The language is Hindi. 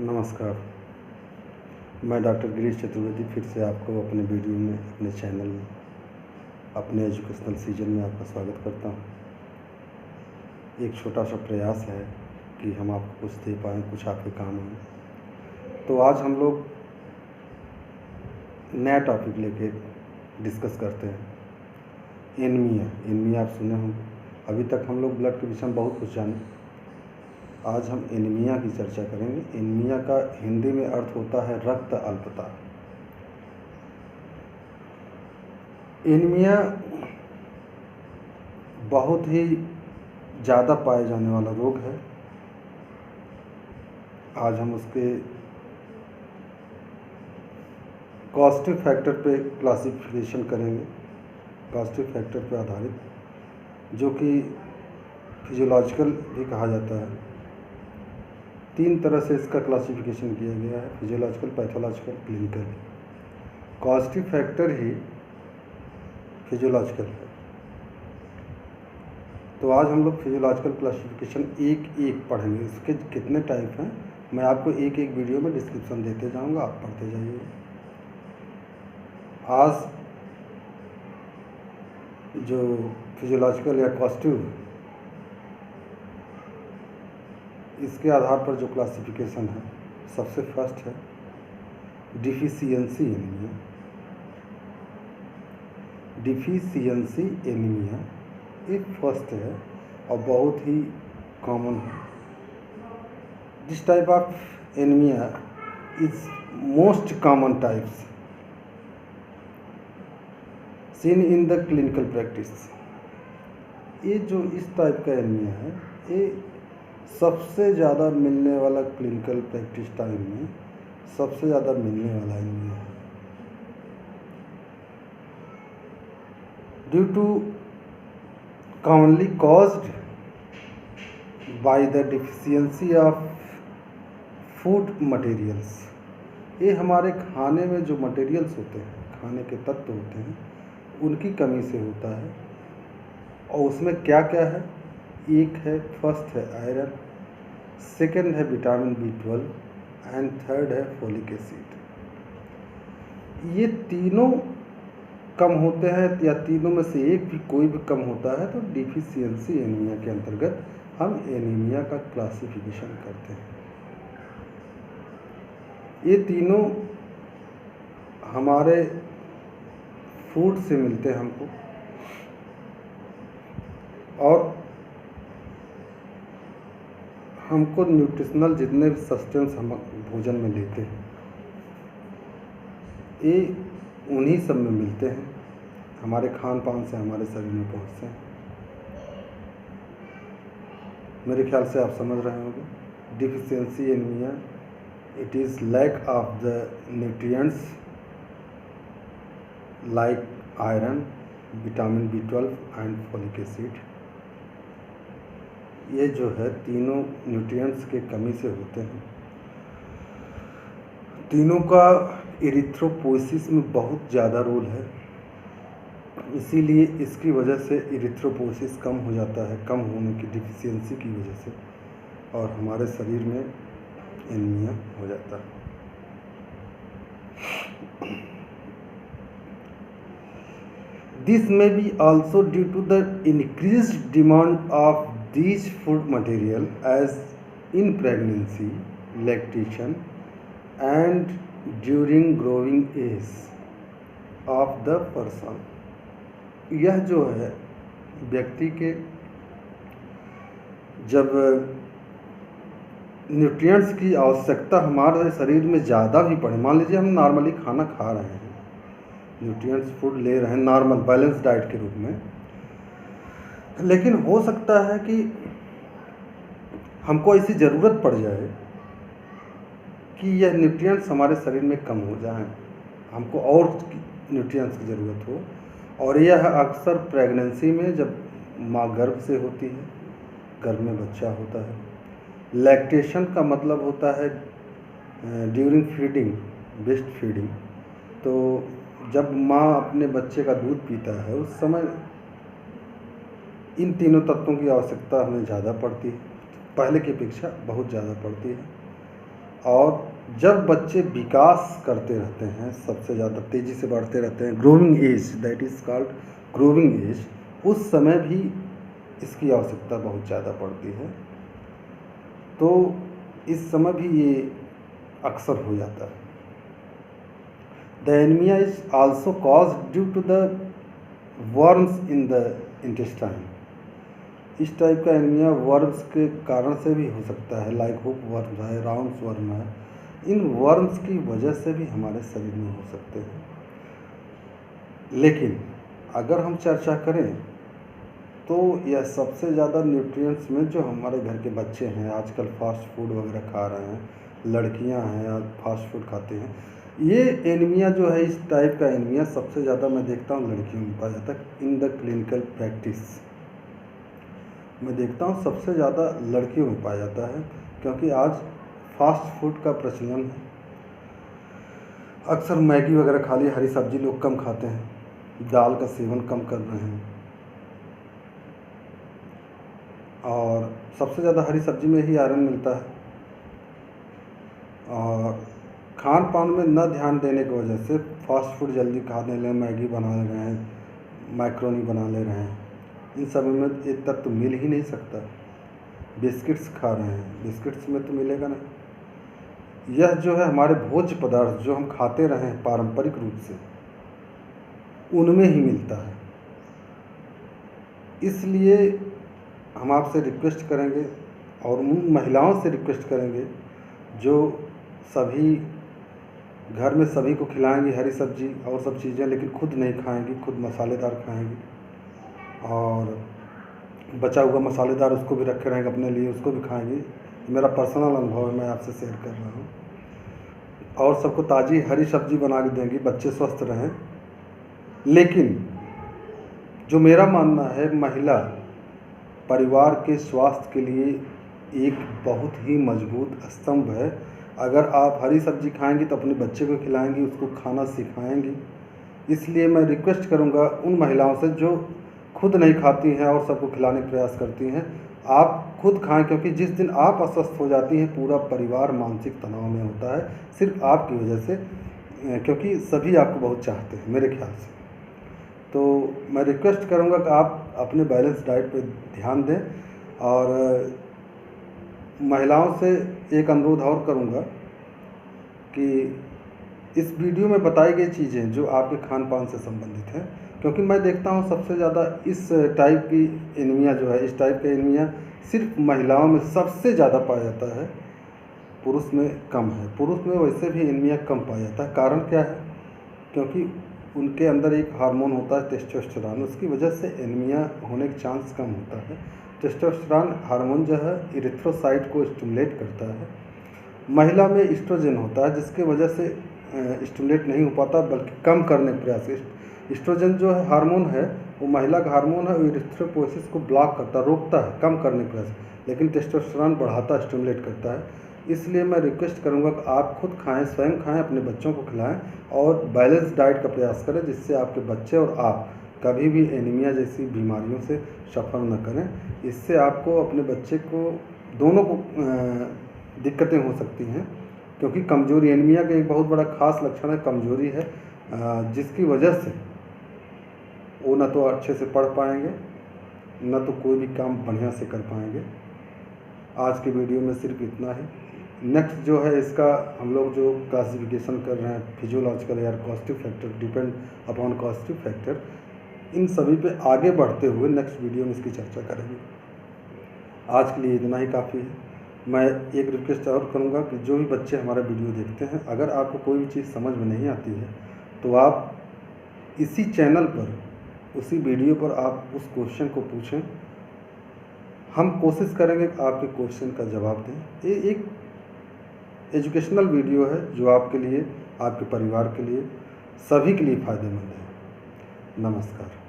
नमस्कार। मैं डॉक्टर गिरीश चतुर्वेदी फिर से आपको अपने वीडियो में, अपने चैनल में, अपने एजुकेशनल सीजन में आपका स्वागत करता हूँ। एक छोटा सा प्रयास है कि हम आपको कुछ दे पाएँ, कुछ आपके काम आए। तो आज हम लोग नया टॉपिक लेके डिस्कस करते हैं। एनीमिया आप सुने होंगे। अभी तक हम लोग ब्लड के विषय में बहुत कुछ जाने। आज हम एनीमिया की चर्चा करेंगे। एनीमिया का हिंदी में अर्थ होता है रक्त अल्पता। एनीमिया बहुत ही ज़्यादा पाए जाने वाला रोग है। आज हम उसके कॉस्टिक फैक्टर पे क्लासिफिकेशन करेंगे, कॉस्टिक फैक्टर पे आधारित, जो कि फिजियोलॉजिकल भी कहा जाता है। 3 तरह से इसका क्लासिफिकेशन किया गया है: physiological, pathological, clinical. Caustic factor ही फिजियोलॉजिकल है। तो आज हम लोग फिजियोलॉजिकल क्लासिफिकेशन एक एक पढ़ेंगे। इसके कितने टाइप हैं मैं आपको एक एक वीडियो में डिस्क्रिप्शन देते जाऊंगा, आप पढ़ते जाइए। आज जो फिजियोलॉजिकल या कॉस्टिक, इसके आधार पर जो क्लासिफिकेशन है, सबसे फर्स्ट है डिफिशियंसी एनीमिया। डिफिशियंसी एनीमिया ये फर्स्ट है और बहुत ही कॉमन है। This type of anaemia is most common types seen in the clinical practice. ये जो इस टाइप का एनीमिया है, ये सबसे ज़्यादा मिलने वाला क्लिनिकल प्रैक्टिस टाइम में सबसे ज़्यादा मिलने वाला एनीमिया है। Due to commonly caused by the deficiency of food materials। ये हमारे खाने में जो मटेरियल्स होते हैं, खाने के तत्व होते हैं, उनकी कमी से होता है। और उसमें क्या क्या है? एक है, फर्स्ट है आयरन, सेकंड है विटामिन B12 एंड थर्ड है फोलिक एसिड। ये तीनों कम होते हैं या तीनों में से एक भी कोई भी कम होता है तो डिफिशियंसी एनीमिया के अंतर्गत हम एनीमिया का क्लासिफिकेशन करते हैं। ये तीनों हमारे फूड से मिलते हैं हमको, और हमको न्यूट्रिशनल जितने भी सस्टेंस हम भोजन में लेते हैं, ये उन्हीं सब में मिलते हैं, हमारे खान पान से हमारे शरीर में पहुँचते हैं। मेरे ख्याल से आप समझ रहे होंगे। Deficiency anaemia, it is lack of the nutrients like iron, vitamin B12 and folic acid. ये जो है तीनों न्यूट्रिएंट्स के कमी से होते हैं। तीनों का इरिथ्रोपोइसिस में बहुत ज़्यादा रोल है, इसीलिए इसकी वजह से इरिथ्रोपोइसिस कम हो जाता है, कम होने की डिफिशियंसी की वजह से, और हमारे शरीर में एनीमिया हो जाता है। This may be also due to the increased demand of these food material as in pregnancy, lactation and during growing age of the person. यह जो है व्यक्ति के जब न्यूट्रिएंट्स की आवश्यकता हमारे शरीर में ज़्यादा भी पड़े, मान लीजिए हम नॉर्मली खाना खा रहे हैं, न्यूट्रिएंट्स फूड ले रहे हैं नॉर्मल बैलेंस डाइट के रूप में, लेकिन हो सकता है कि हमको ऐसी ज़रूरत पड़ जाए कि यह न्यूट्रिएंट्स हमारे शरीर में कम हो जाएं, हमको और न्यूट्रिएंट्स की ज़रूरत हो। और यह अक्सर प्रेगनेंसी में, जब माँ गर्भ से होती है, गर्भ में बच्चा होता है। लैक्टेशन का मतलब होता है ड्यूरिंग फीडिंग, ब्रेस्ट फीडिंग। तो जब माँ अपने बच्चे का दूध पीता है, उस समय इन तीनों तत्वों की आवश्यकता हमें ज़्यादा पड़ती है, पहले की अपेक्षा बहुत ज़्यादा पड़ती है। और जब बच्चे विकास करते रहते हैं, सबसे ज़्यादा तेज़ी से बढ़ते रहते हैं, growing age, that is called growing age, उस समय भी इसकी आवश्यकता बहुत ज़्यादा पड़ती है। तो इस समय भी ये अक्सर हो जाता है। The anaemia is also caused due to the worms in the intestine. इस टाइप का एनीमिया वर्म्स के कारण से भी हो सकता है, लाइक हुक वर्म है, राउंड वर्म है। इन वर्म्स की वजह से भी हमारे शरीर में हो सकते हैं। लेकिन अगर हम चर्चा करें तो यह सबसे ज़्यादा न्यूट्रिएंट्स में जो हमारे घर के बच्चे हैं, आजकल फास्ट फूड वगैरह खा रहे हैं, लड़कियां हैं आज फास्ट फूड खाते हैं, ये एनीमिया जो है, इस टाइप का एनीमिया सबसे ज़्यादा मैं देखता हूँ लड़कियों में पाया जाता है। इन द क्लिनिकल प्रैक्टिस मैं देखता हूँ सबसे ज़्यादा लड़कियों में पाया जाता है, क्योंकि आज फास्ट फूड का प्रचलन है। अक्सर मैगी वगैरह खा ली, हरी सब्जी लोग कम खाते हैं, दाल का सेवन कम कर रहे हैं, और सबसे ज़्यादा हरी सब्जी में ही आयरन मिलता है। और खान पान में न ध्यान देने की वजह से फास्ट फूड जल्दी खाने ले, मैगी बना ले रहे हैं, मैक्रोनी बना ले रहे हैं, इन सब में एक तत्व तो मिल ही नहीं सकता। बिस्किट्स खा रहे हैं, बिस्किट्स में तो मिलेगा नहीं। यह जो है हमारे भोज्य पदार्थ जो हम खाते रहे हैं पारंपरिक रूप से, उनमें ही मिलता है। इसलिए हम आपसे रिक्वेस्ट करेंगे और उन महिलाओं से रिक्वेस्ट करेंगे जो सभी घर में सभी को खिलाएंगी हरी सब्जी और सब चीज़ें, लेकिन खुद नहीं खाएंगी, खुद मसालेदार खाएंगी, और बचा हुआ मसालेदार उसको भी रखे रहेंगे अपने लिए, उसको भी खाएंगी। मेरा पर्सनल अनुभव है, मैं आपसे शेयर कर रहा हूँ। और सबको ताज़ी हरी सब्जी बना के देंगी, बच्चे स्वस्थ रहें। लेकिन जो मेरा मानना है, महिला परिवार के स्वास्थ्य के लिए एक बहुत ही मजबूत स्तंभ है। अगर आप हरी सब्जी खाएंगी तो अपने बच्चे को खिलाएंगी, उसको खाना सिखाएंगी। इसलिए मैं रिक्वेस्ट करूंगा उन महिलाओं से जो खुद नहीं खाती हैं और सबको खिलाने का प्रयास करती हैं, आप खुद खाएं, क्योंकि जिस दिन आप अस्वस्थ हो जाती हैं पूरा परिवार मानसिक तनाव में होता है, सिर्फ आपकी वजह से, क्योंकि सभी आपको बहुत चाहते हैं मेरे ख्याल से। तो मैं रिक्वेस्ट करूंगा कि आप अपने बैलेंस डाइट पे ध्यान दें। और महिलाओं से एक अनुरोध और करूंगा कि इस वीडियो में बताई गई चीज़ें जो आपके खान पान से संबंधित हैं, क्योंकि मैं देखता हूं सबसे ज़्यादा इस टाइप की एनीमिया जो है, इस टाइप का एनीमिया सिर्फ महिलाओं में सबसे ज़्यादा पाया जाता है, पुरुष में कम है। पुरुष में वैसे भी एनीमिया कम पाया जाता है। कारण क्या है? क्योंकि उनके अंदर एक हार्मोन होता है टेस्टोस्टेरोन, उसकी वजह से एनीमिया होने का चांस कम होता है। टेस्टोस्टेरोन हार्मोन जो है इरिथ्रोसाइट को स्टिमुलेट करता है। महिला में ईस्ट्रोजन होता है, जिसके वजह से स्टिमुलेट नहीं हो पाता, बल्कि कम करने का प्रयास। ईस्ट्रोजन जो है हार्मोन है, वो महिला का हार्मोन है, वो इरिथ्रोपोइसिस को ब्लॉक करता, रोकता है, कम करने का प्रयास, लेकिन टेस्टोस्टेरोन बढ़ाता, स्टिमुलेट करता है। इसलिए मैं रिक्वेस्ट करूंगा कि आप खुद खाएं, स्वयं खाएं, अपने बच्चों को खिलाएं और बैलेंस डाइट का प्रयास करें, जिससे आपके बच्चे और आप कभी भी एनीमिया जैसी बीमारियों से सफ़र न करें। इससे आपको, अपने बच्चे को, दोनों को दिक्कतें हो सकती हैं, क्योंकि कमजोरी, एनीमिया का एक बहुत बड़ा खास लक्षण है कमजोरी है, जिसकी वजह से वो न तो अच्छे से पढ़ पाएंगे, न तो कोई भी काम बढ़िया से कर पाएंगे। आज के वीडियो में सिर्फ इतना ही। नेक्स्ट जो है इसका हम लोग जो क्लासिफिकेशन कर रहे हैं, फिजियोलॉजिकल या costive factor, depend upon costive factor, इन सभी पे आगे बढ़ते हुए नेक्स्ट वीडियो में इसकी चर्चा करेंगे। आज के लिए इतना ही काफ़ी है। मैं एक रिक्वेस्ट और करूँगा कि जो भी बच्चे हमारा वीडियो देखते हैं, अगर आपको कोई भी चीज़ समझ में नहीं आती है तो आप इसी चैनल पर, उसी वीडियो पर आप उस क्वेश्चन को पूछें, हम कोशिश करेंगे कि आपके क्वेश्चन का जवाब दें। ये एक एजुकेशनल वीडियो है जो आपके लिए, आपके परिवार के लिए, सभी के लिए फ़ायदेमंद है। नमस्कार।